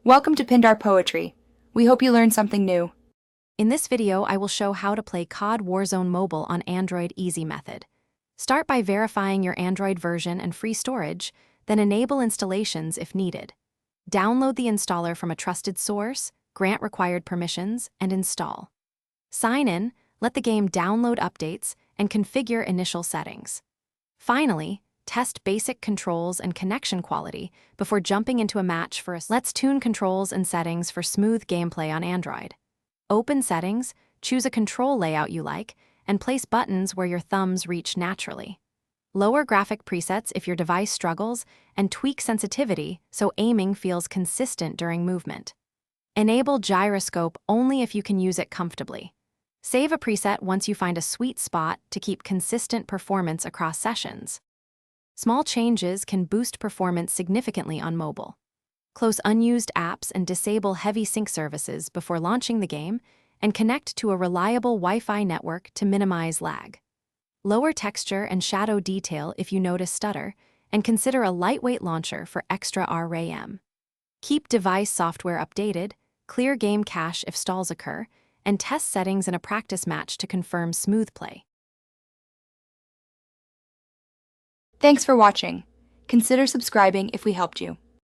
Welcome to Pindar Poetry. We hope you learned something new. In this video, I will show how to play Cod Warzone Mobile on Android Easy method. Start by verifying your Android version and free storage, then enable installations if needed. Download the installer from a trusted source, grant required permissions, and install. Sign in, let the game download updates, and configure initial settings. Finally, test basic controls and connection quality before jumping into a match for Let's tune controls and settings for smooth gameplay on Android. Open Settings, choose a control layout you like, and place buttons where your thumbs reach naturally. Lower graphic presets if your device struggles, and tweak sensitivity so aiming feels consistent during movement. Enable gyroscope only if you can use it comfortably. Save a preset once you find a sweet spot to keep consistent performance across sessions. Small changes can boost performance significantly on mobile. Close unused apps and disable heavy sync services before launching the game, and connect to a reliable Wi-Fi network to minimize lag. Lower texture and shadow detail if you notice stutter, and consider a lightweight launcher for extra RAM. Keep device software updated, clear game cache if stalls occur, and test settings in a practice match to confirm smooth play. Thanks for watching. Consider subscribing if we helped you.